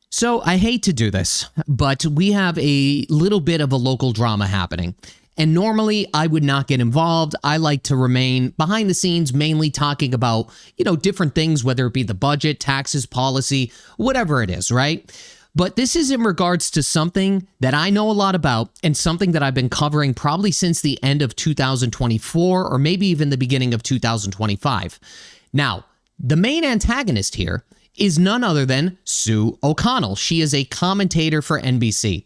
So I hate to do this, but we have a little bit of a local drama happening. And normally I would not get involved. I like to remain behind the scenes, mainly talking about, different things, whether it be the budget, taxes, policy, whatever it is, right? But this is in regards to something that I know a lot about and something that I've been covering probably since the end of 2024 or maybe even the beginning of 2025. Now, the main antagonist here is none other than Sue O'Connell. She is a commentator for NBC.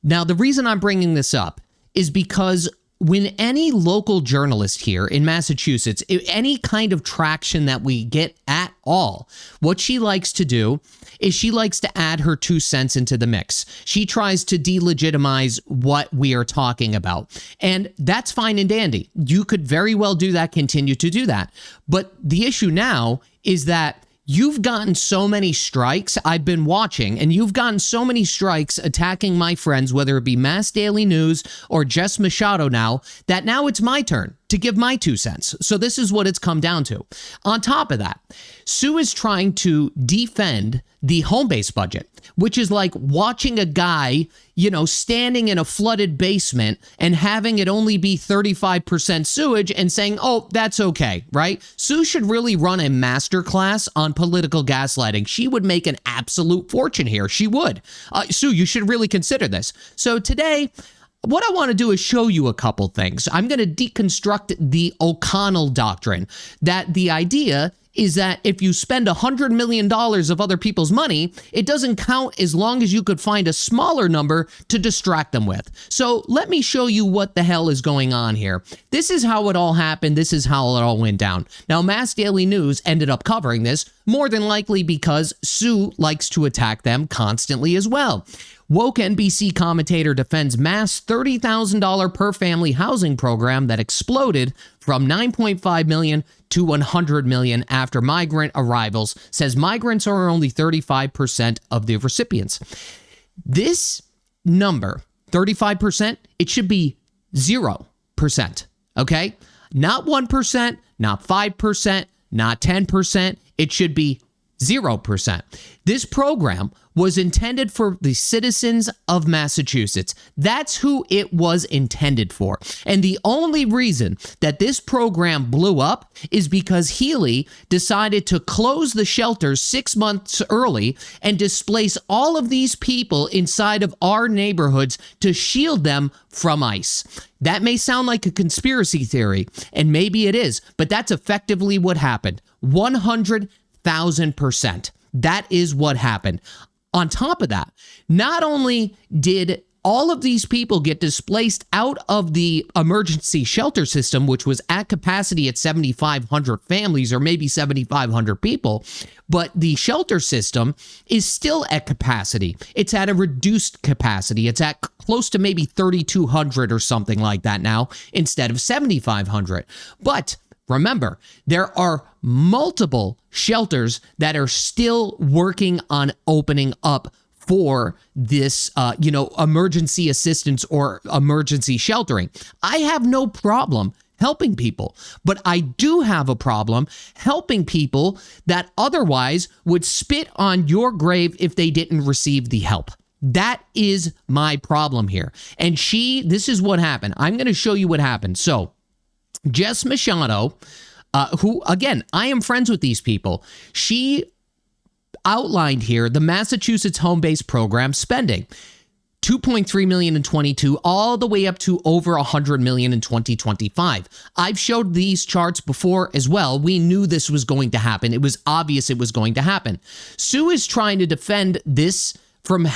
Now, the reason I'm bringing this up is because when any local journalist here in Massachusetts, any kind of traction that we get at all, what she likes to do is she likes to add her 2 cents into the mix. She tries to delegitimize what we are talking about. And that's fine and dandy. You could very well do that, continue to do that. But the issue now is that you've gotten so many strikes. I've been watching, and you've gotten so many strikes attacking my friends, whether it be Mass Daily News or Jess Machado now, that now it's my turn to give my 2 cents. So this is what it's come down to. On top of that, Sue is trying to defend the HomeBase budget, which is like watching a guy, standing in a flooded basement and having it only be 35% sewage and saying, oh, that's okay, right? Sue should really run a masterclass on political gaslighting. She would make an absolute fortune here. She would. Sue, you should really consider this. So today, what I want to do is show you a couple things. I'm going to deconstruct the O'Connell doctrine, that the idea is that if you spend $100 million of other people's money, it doesn't count as long as you could find a smaller number to distract them with. So let me show you what the hell is going on here. This is how it all happened. This is how it all went down. Now, Mass Daily News ended up covering this, more than likely because Sue likes to attack them constantly as well. Woke NBC commentator defends mass $30,000 per family housing program that exploded from $9.5 million to $100 million after migrant arrivals, says migrants are only 35% of the recipients. This number, 35%, it should be 0%, okay? Not 1%, not 5%, not 10%. It should be 0%. This program was intended for the citizens of Massachusetts. That's who it was intended for. And the only reason that this program blew up is because Healy decided to close the shelters 6 months early and displace all of these people inside of our neighborhoods to shield them from ICE. That may sound like a conspiracy theory, and maybe it is, but that's effectively what happened. 100,000%. That is what happened. On top of that, not only did all of these people get displaced out of the emergency shelter system, which was at capacity at 7,500 families or maybe 7,500 people, but the shelter system is still at capacity. It's at a reduced capacity. It's at close to maybe 3,200 or something like that now instead of 7,500. But remember, there are multiple shelters that are still working on opening up for this, emergency assistance or emergency sheltering. I have no problem helping people, but I do have a problem helping people that otherwise would spit on your grave if they didn't receive the help. That is my problem here. And this is what happened. I'm going to show you what happened. So, Jess Machado, who, again, I am friends with these people. She outlined here the Massachusetts HomeBase program spending. $2.3 million in 22, all the way up to over $100 million in 2025. I've showed these charts before as well. We knew this was going to happen. It was obvious it was going to happen. Sue is trying to defend this from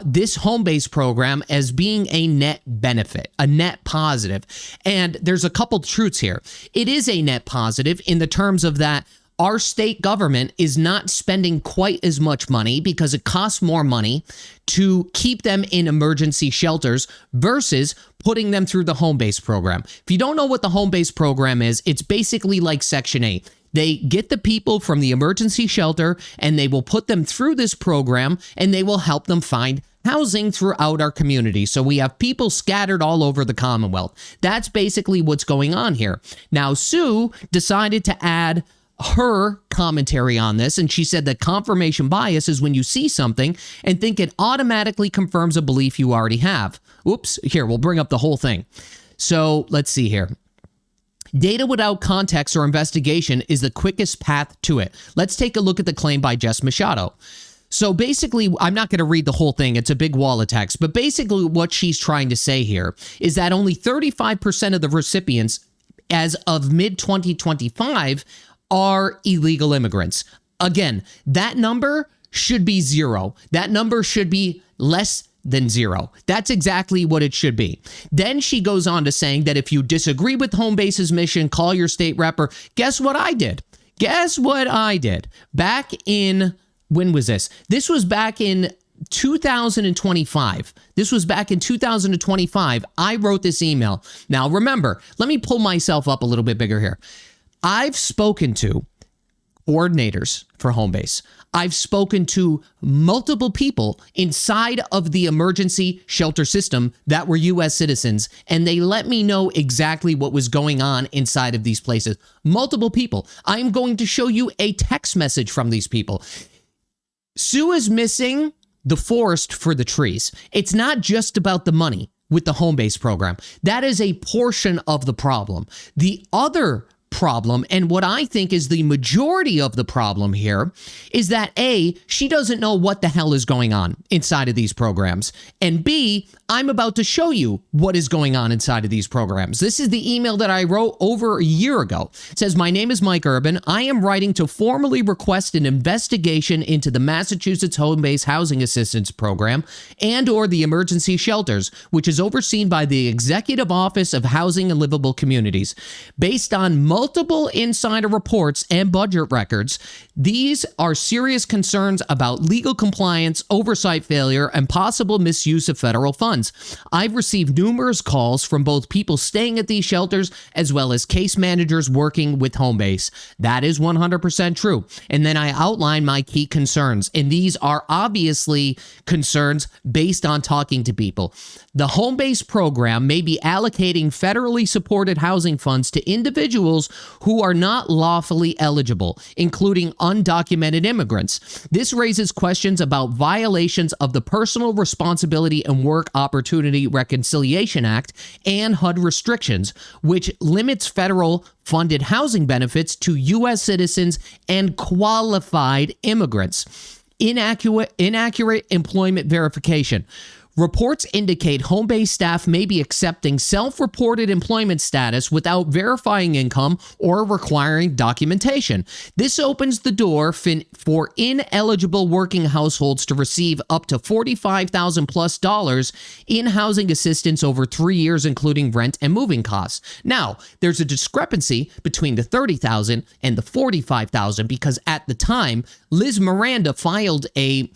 this HomeBase program as being a net benefit, a net positive. And there's a couple truths here. It is a net positive in the terms of that our state government is not spending quite as much money because it costs more money to keep them in emergency shelters versus putting them through the HomeBase program. If you don't know what the HomeBase program is, it's basically like Section 8. They get the people from the emergency shelter and they will put them through this program and they will help them find housing throughout our community. So we have people scattered all over the Commonwealth. That's basically what's going on here. Now, Sue decided to add her commentary on this, and she said that confirmation bias is when you see something and think it automatically confirms a belief you already have. Oops, here, we'll bring up the whole thing. So let's see here. Data without context or investigation is the quickest path to it. Let's take a look at the claim by Jess Machado. So basically, I'm not going to read the whole thing. It's a big wall of text. But basically what she's trying to say here is that only 35% of the recipients as of mid-2025 are illegal immigrants. Again, that number should be zero. That number should be less than zero. That's exactly what it should be. Then she goes on to saying that if you disagree with HomeBase's mission, call your state rep. Guess what I did? Guess what I did? Back in, when was this? This was back in 2025. This was back in 2025. I wrote this email. Now remember, let me pull myself up a little bit bigger here. I've spoken to coordinators for HomeBase. I've spoken to multiple people inside of the emergency shelter system that were U.S. citizens, and they let me know exactly what was going on inside of these places. Multiple people. I'm going to show you a text message from these people. Sue is missing the forest for the trees. It's not just about the money with the HomeBase program. That is a portion of the problem. The other problem, and what I think is the majority of the problem here, is that A, she doesn't know what the hell is going on inside of these programs, and B, I'm about to show you what is going on inside of these programs. This is the email that I wrote over a year ago. It says, my name is Mike Urban. I am writing to formally request an investigation into the Massachusetts HomeBase Housing Assistance Program and or the emergency shelters, which is overseen by the Executive Office of Housing and Livable Communities. Based on multiple insider reports and budget records, these are serious concerns about legal compliance, oversight failure, and possible misuse of federal funds. I've received numerous calls from both people staying at these shelters as well as case managers working with HomeBase. That is 100% true. And then I outline my key concerns, and these are obviously concerns based on talking to people. The HomeBase program may be allocating federally supported housing funds to individuals who are not lawfully eligible, including undocumented immigrants. This raises questions about violations of the Personal Responsibility and Work Opportunity Reconciliation Act and HUD restrictions, which limits federal funded housing benefits to U.S. citizens and qualified immigrants. Inaccurate employment verification. Reports indicate HomeBase staff may be accepting self-reported employment status without verifying income or requiring documentation. This opens the door for ineligible working households to receive up to $45,000 plus in housing assistance over 3 years, including rent and moving costs. Now, there's a discrepancy between the $30,000 and the $45,000 because at the time, Liz Miranda filed a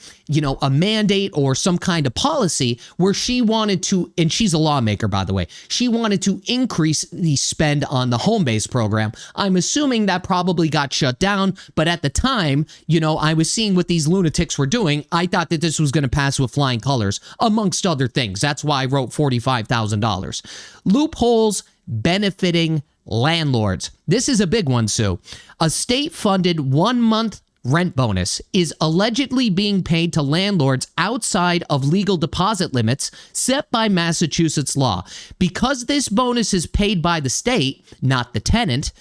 mandate or some kind of policy where she wanted to, and she's a lawmaker, by the way, she wanted to increase the spend on the HomeBase program. I'm assuming that probably got shut down, but at the time, I was seeing what these lunatics were doing. I thought that this was going to pass with flying colors, amongst other things. That's why I wrote $45,000. Loopholes benefiting landlords. This is a big one, Sue. A state-funded 1-month rent bonus is allegedly being paid to landlords outside of legal deposit limits set by Massachusetts law. Because this bonus is paid by the state, not the tenant,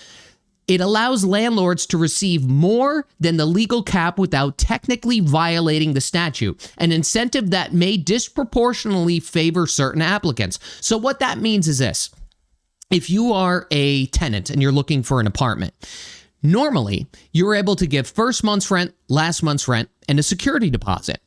it allows landlords to receive more than the legal cap without technically violating the statute, an incentive that may disproportionately favor certain applicants. So what that means is this. If you are a tenant and you're looking for an apartment, normally, you're able to give first month's rent, last month's rent, and a security deposit.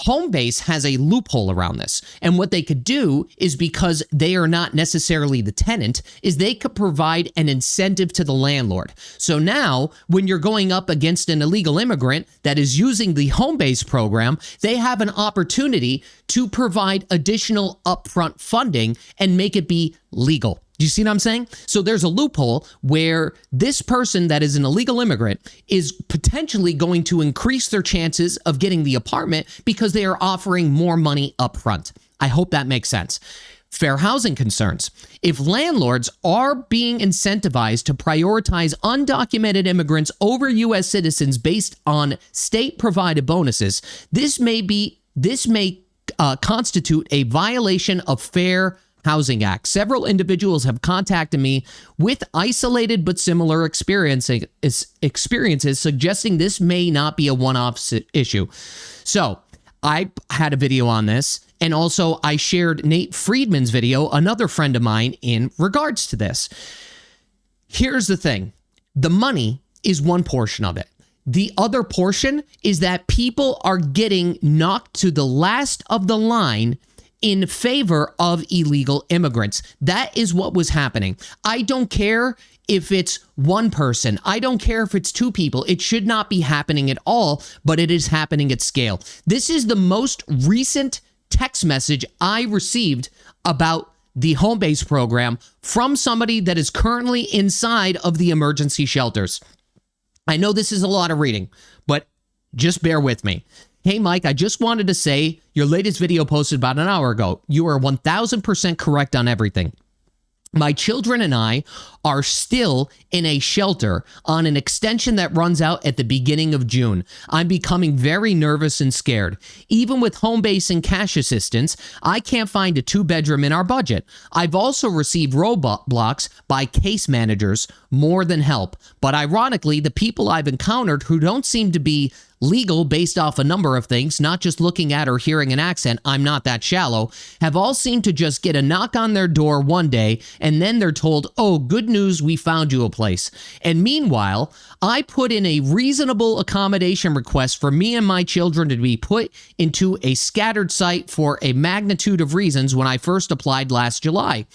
HomeBase has a loophole around this. And what they could do is, because they are not necessarily the tenant, is they could provide an incentive to the landlord. So now, when you're going up against an illegal immigrant that is using the HomeBase program, they have an opportunity to provide additional upfront funding and make it be legal. Do you see what I'm saying? So there's a loophole where this person that is an illegal immigrant is potentially going to increase their chances of getting the apartment because they are offering more money up front. I hope that makes sense. Fair housing concerns. If landlords are being incentivized to prioritize undocumented immigrants over U.S. citizens based on state-provided bonuses, this may constitute a violation of Fair Housing Act. Several individuals have contacted me with isolated but similar experiences suggesting this may not be a one-off issue. So I had a video on this, and also I shared Nate Friedman's video, another friend of mine, in regards to this. Here's the thing. The money is one portion of it. The other portion is that people are getting knocked to the last of the line in favor of illegal immigrants. That is what was happening. I don't care if it's one person. I don't care if it's two people. It should not be happening at all, but it is happening at scale. This is the most recent text message I received about the HomeBase program from somebody that is currently inside of the emergency shelters. I know this is a lot of reading, but just bear with me. Hey, Mike, I just wanted to say your latest video posted about an hour ago. You are 1000% correct on everything. My children and I are still in a shelter on an extension that runs out at the beginning of June. I'm becoming very nervous and scared. Even with HomeBase and cash assistance, I can't find a 2-bedroom in our budget. I've also received roadblocks by case managers more than help. But ironically, the people I've encountered who don't seem to be legal based off a number of things, not just looking at or hearing an accent, I'm not that shallow, have all seemed to just get a knock on their door one day and then they're told, oh, good news, we found you a place. And meanwhile, I put in a reasonable accommodation request for me and my children to be put into a scattered site for a magnitude of reasons when I first applied last July.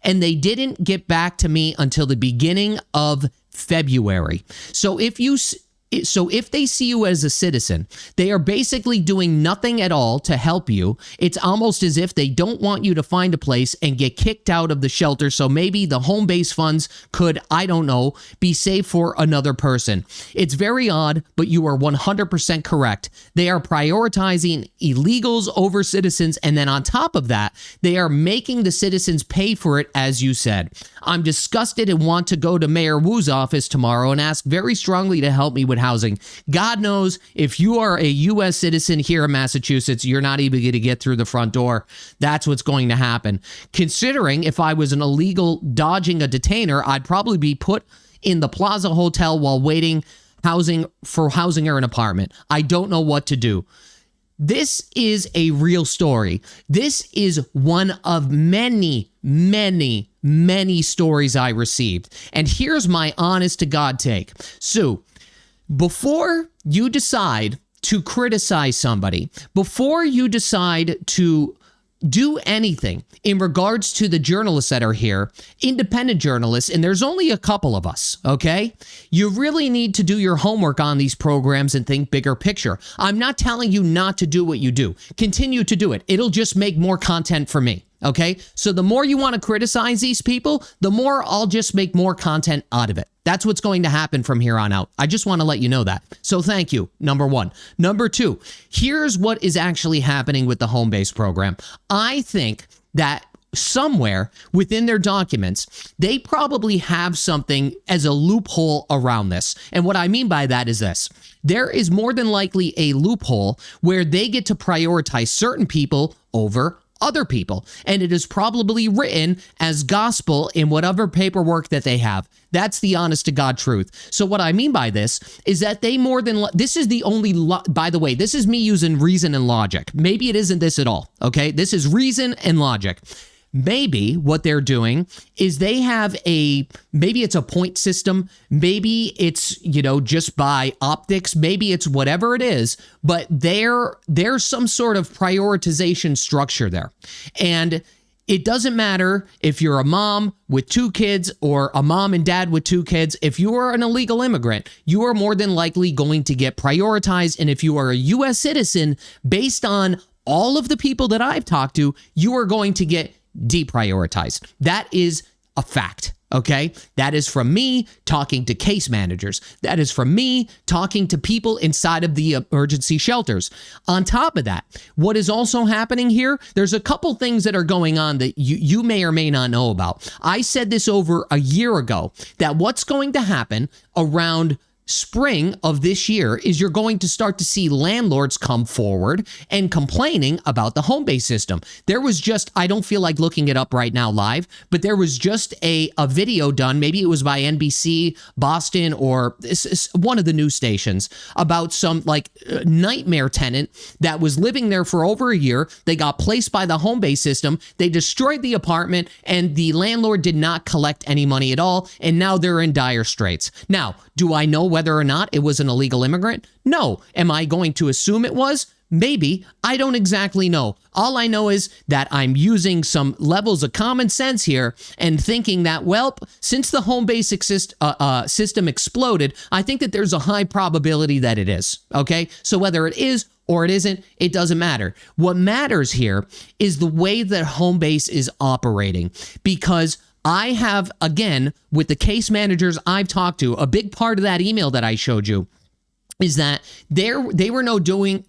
And they didn't get back to me until the beginning of February. So if they see you as a citizen, they are basically doing nothing at all to help you. It's almost as if they don't want you to find a place and get kicked out of the shelter. So maybe the HomeBase funds could, I don't know, be saved for another person. It's very odd, but you are 100% correct. They are prioritizing illegals over citizens. And then on top of that, they are making the citizens pay for it, as you said. I'm disgusted and want to go to Mayor Wu's office tomorrow and ask very strongly to help me with housing. God knows if you are a U.S. citizen here in Massachusetts, you're not even going to get through the front door. That's what's going to happen. Considering if I was an illegal dodging a detainer, I'd probably be put in the Plaza Hotel while waiting for housing or an apartment. I don't know what to do. This is a real story. This is one of many, many, many stories I received. And here's my honest to God take. Sue, before you decide to criticize somebody, before you decide to do anything in regards to the journalists that are here, independent journalists, and there's only a couple of us, okay? You really need to do your homework on these programs and think bigger picture. I'm not telling you not to do what you do. Continue to do it. It'll just make more content for me, okay? So the more you want to criticize these people, the more I'll just make more content out of it. That's what's going to happen from here on out. I just want to let you know that. So thank you, number one. Number two, here's what is actually happening with the HomeBase program. I think that somewhere within their documents, they probably have something as a loophole around this. And what I mean by that is this. There is more than likely a loophole where they get to prioritize certain people over other people. And it is probably written as gospel in whatever paperwork that they have. That's the honest to God truth. So what I mean by this is that they this is the only, by the way, this is me using reason and logic. Maybe it isn't this at all, okay? This is reason and logic. Maybe what they're doing is they have maybe it's a point system. Maybe it's, just by optics. Maybe it's whatever it is, but there's some sort of prioritization structure there. And it doesn't matter if you're a mom with 2 kids or a mom and dad with 2 kids. If you are an illegal immigrant, you are more than likely going to get prioritized. And if you are a U.S. citizen, based on all of the people that I've talked to, you are going to get deprioritized. That is a fact. Okay, that is from me talking to case managers. That is from me talking to people inside of the emergency shelters. On top of that, what is also happening here, there's a couple things that are going on that you may or may not know about. I said this over a year ago, that what's going to happen around spring of this year is you're going to start to see landlords come forward and complaining about the HomeBase system. There was just, I don't feel like looking it up right now live, but there was just a video done, maybe it was by NBC, Boston, or one of the news stations, about some like nightmare tenant that was living there for over a year. They got placed by the HomeBase system. They destroyed the apartment and the landlord did not collect any money at all. And now they're in dire straits. Now, do I know whether or not it was an illegal immigrant? No. Am I going to assume it was? Maybe. I don't exactly know. All I know is that I'm using some levels of common sense here and thinking that, well, since the HomeBase system exploded, I think that there's a high probability that it is. Okay? So whether it is or it isn't, it doesn't matter. What matters here is the way that HomeBase is operating, because I have, again, with the case managers I've talked to, a big part of that email that I showed you is that they were not doing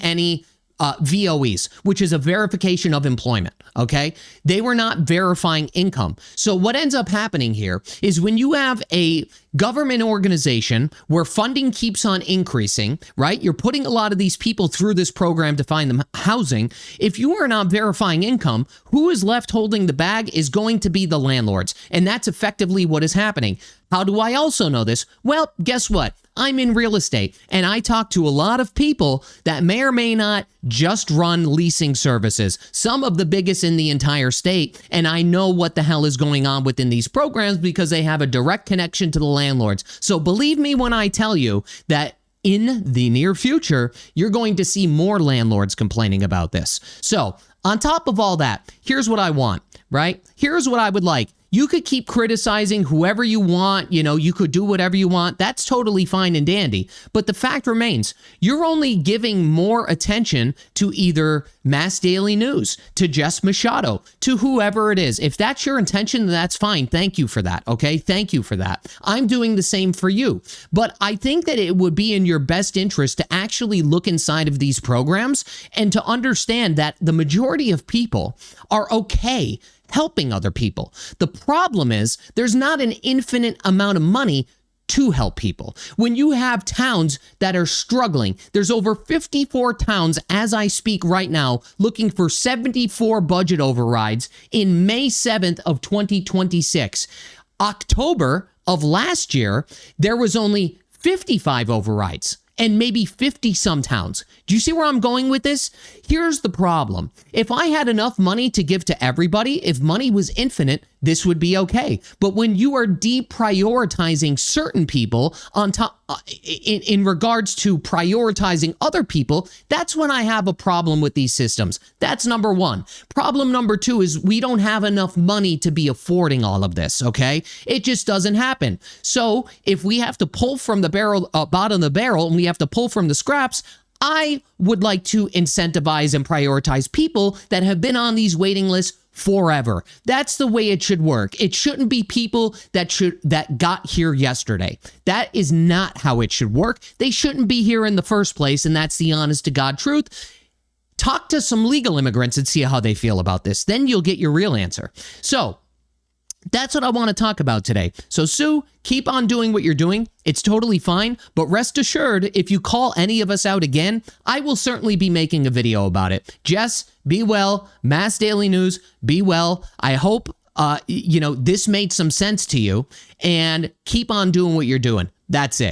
any VOEs, which is a verification of employment, okay? They were not verifying income. So what ends up happening here is when you have a government organization where funding keeps on increasing, right? You're putting a lot of these people through this program to find them housing. If you are not verifying income, who is left holding the bag is going to be the landlords. And that's effectively what is happening. How do I also know this? Well, guess what? I'm in real estate, and I talk to a lot of people that may or may not just run leasing services, some of the biggest in the entire state, and I know what the hell is going on within these programs because they have a direct connection to the landlords. So believe me when I tell you that in the near future, you're going to see more landlords complaining about this. So on top of all that, here's what I want, right? Here's what I would like. You could keep criticizing whoever you want, you could do whatever you want. That's totally fine and dandy. But the fact remains, you're only giving more attention to either Mass Daily News, to Jess Machado, to whoever it is. If that's your intention, that's fine. Thank you for that, okay? Thank you for that. I'm doing the same for you. But I think that it would be in your best interest to actually look inside of these programs and to understand that the majority of people are okay helping other people. The problem is there's not an infinite amount of money to help people. When you have towns that are struggling, there's over 54 towns as I speak right now looking for 74 budget overrides in May 7th of 2026. October of last year, there was only 55 overrides and maybe 50 some towns. Do you see where I'm going with this? Here's the problem. If I had enough money to give to everybody, if money was infinite, this would be okay. But when you are deprioritizing certain people on top, in regards to prioritizing other people, that's when I have a problem with these systems. That's number one. Problem number two is we don't have enough money to be affording all of this, okay? It just doesn't happen. So if we have to pull from the barrel, bottom of the barrel, and we have to pull from the scraps, I would like to incentivize and prioritize people that have been on these waiting lists forever. That's the way it should work. It shouldn't be people that got here yesterday. That is not how it should work. They shouldn't be here in the first place, and that's the honest to God truth. Talk to some legal immigrants and see how they feel about this. Then you'll get your real answer. So that's what I want to talk about today. So Sue, keep on doing what you're doing. It's totally fine, but rest assured, if you call any of us out again, I will certainly be making a video about it. Jess, be well. Mass Daily News, be well. I hope, this made some sense to you, and keep on doing what you're doing. That's it.